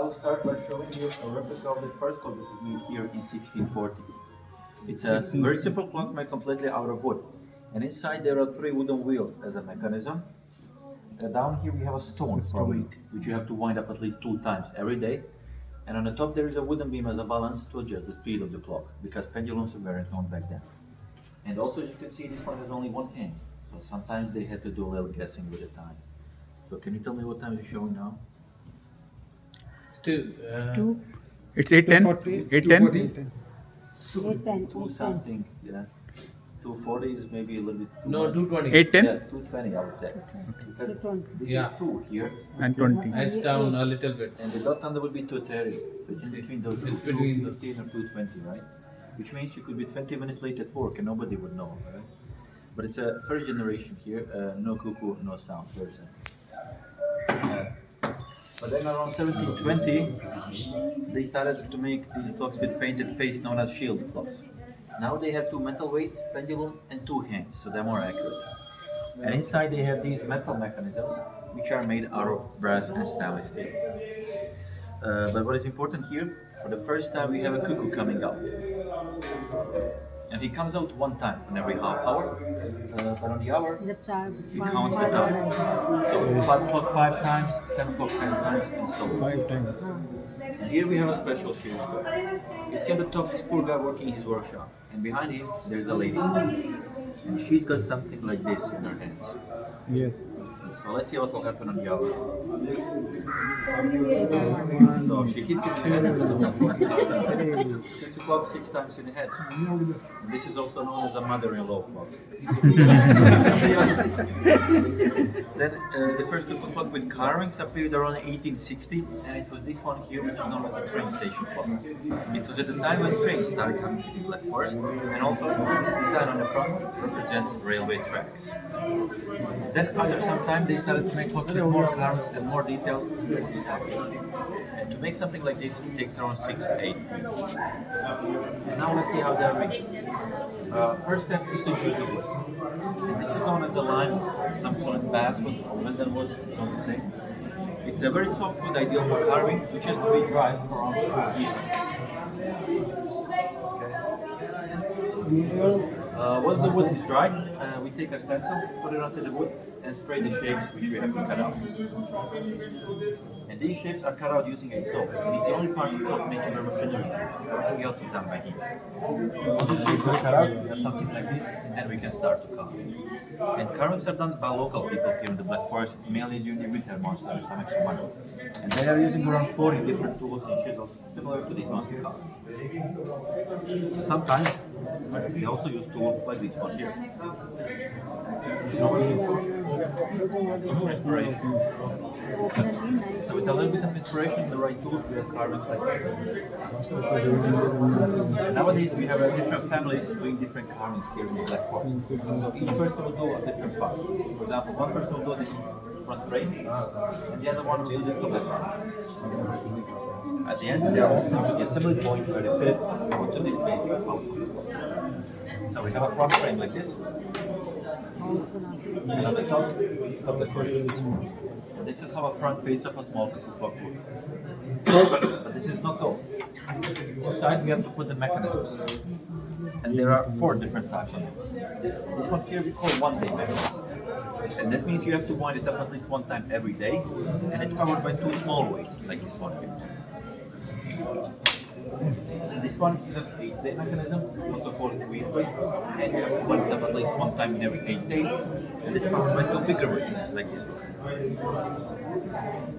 will start by showing you a replica of the first clock that was made here in 1640. It's a very simple clock made completely out of wood. And inside there are 3 wooden wheels as a mechanism. Down here we have a stone for weight, which you have to wind up at least 2 times every day. And on the top there is a wooden beam as a balance to adjust the speed of the clock, because pendulums weren't known back then. And also, as you can see, this one has only 1 hand. So sometimes they had to do a little guessing with the time. So can you tell me what time you're showing now? Still, It's 8:10. 8:10. 2 something, yeah. 240 is maybe a little bit too no, much. 220. 8:10 Yeah, 220 I would say. Because this Yeah. is 2 here, and 20. It's down a little bit. and the dot under would be 230. So it's in between those two, It's between 215 or 220, right? Which means you could be 20 minutes late at work and nobody would know, right? But it's a first generation here, no cuckoo, no sound version. But then around 1720, they started to make these clocks with painted face known as shield clocks. Now they have 2 metal weights, pendulum, and 2 hands, so they're more accurate. And inside they have these metal mechanisms, which are made out of brass and stainless steel. But what is important here, for the first time we have a cuckoo coming out. And he comes out 1 time on every half hour, but on the hour, he counts the time. So 5 o'clock 5 times, 10 o'clock 10 times, and so on. 5 times. And here we have a special shoe. You see on the top this poor guy working in his workshop, and behind him there's a lady. And she's got something like this in her hands. Yes. So let's see what will happen on the hour. So she hits him in the head because of that. 6 o'clock 6 times in the head. And this is also known as a mother-in-law clock. Then the first clock with carvings appeared around 1860, and it was this one here which is known as a train station clock. It was at the time when trains started coming to the Black Forest, and also the design on the front represents railway tracks. Then after some time they started to make clocks with more carvings and more details. And to make something like this it takes around 6 to 8 weeks. And now let's see how they're made. First step is to choose the wood. And this is known as a lime, some call it basswood or wildenwood, it's all the same. It's a very soft wood ideal for carving, which has to be dried for around 4 years. Once the wood is dried, we take a stencil, put it onto the wood, and spray the shapes which we have to cut out. And these shapes are cut out using a saw. It is the only part of clock making where machinery is used. Everything else is done by hand. Once the shapes are cut out, we have something like this, and then we can start to carve. And carvings are done by local people here in the Black Forest, mainly during the winter months, there's some extra money. And they are using around 40 different tools and chisels, similar to these ones we carve. Sometimes we also use tools like this one here. For inspiration. So with a little bit of inspiration, the right tools, we have carvings like this. Nowadays we have different families doing different carvings here in the Black Forest. So each person will do a different part. For example, one person will do this front frame, and the other one will do the top part. At the end, they are all sent to the assembly point where they fit it onto this basic house. So we have a front frame like this. And on the top, of the curtain. This is how a front face of a small clock looks. But this is not all. Inside we have to put the mechanisms. And there are 4 different types of them. This one here we call one-day mechanism. And that means you have to wind it up at least 1 time every day. And it's powered by 2 small weights, like this one here. This one is an 8-day mechanism, also called a wheel weight, and you have to wind it up at least 1 time in every 8 days, and it's powered by 2 bigger weights, like this one.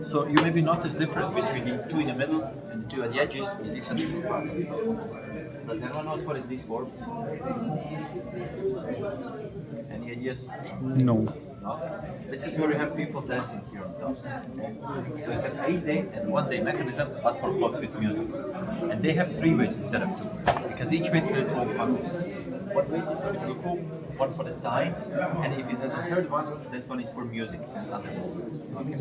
So you maybe notice difference between the 2 in the middle and the 2 at the edges is this a different part. Does anyone know what is this for? Any ideas? No. No? This is where you have people dancing here on top. So it's an 8-day and 1-day mechanism, but for clocks with music. And they have 3 weights instead of 2, because each weight has its own functions. One weight is for the cuckoo, one for the time, and if it has a third one, that one is for music and other movements. Okay.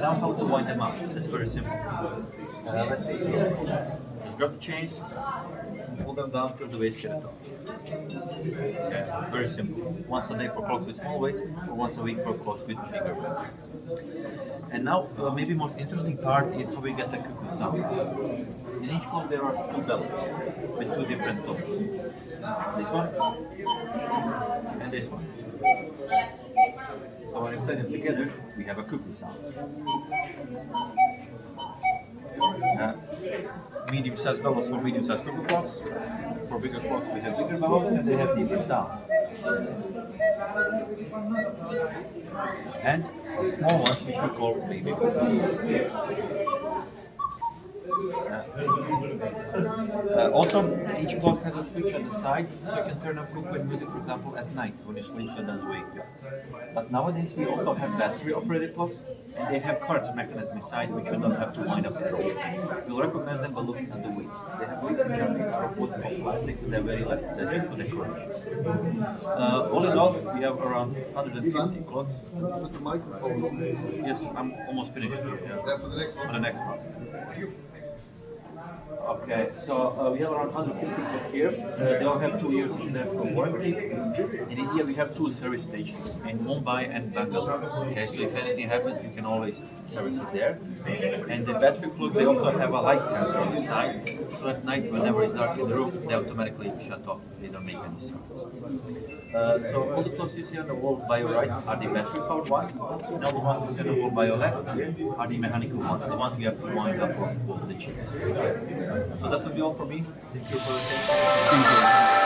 Now how to wind them up? That's very simple. Let's see here. Just grab the chains, pull them down till the waist get it off. Okay, very simple. Once a day for clocks with small weights, or once a week for clocks with bigger weights. And now, maybe most interesting part is how we get the cuckoo sound. In each clock there are two bells with two different tones. This one and this one. So when you play them together, we have a cuckoo sound. Medium-sized bellows for medium-sized cuckoo clocks. For bigger clocks, we have bigger bellows, and they have deeper sound. And small ones, which we call baby cuckoos. Also, each clock has a switch on the side, so you can turn off cuckoo music, for example, at night when you sleep, so it doesn't wake you up. But nowadays, we also have battery-operated clocks, and they have cartridge mechanism inside, which you don't have to wind up at all. You'll recognize them by looking at the weights. They have weights which are made out of wood or plastic to their very left. They're just for decoration. All in all, we have around 150 clocks. Put the microphone on. Yes, I'm almost finished. Yeah. That for the next For one. the next one. Okay, so we have around 150 clocks here. They all have 2 years international warranty. In India, we have 2 service stations in Mumbai and Bangalore. Okay, so if anything happens, you can always service it there. And the battery clocks, they also have a light sensor on the side. So at night, whenever it's dark in the room, they automatically shut off. They don't make any sounds. So all the clocks you see on the wall by your right are the battery-powered ones. And all the ones you see on the wall by your left are the mechanical ones, the ones we have to wind up or pull the chips. So that will be all for me. Thank you for your attention. Thank you.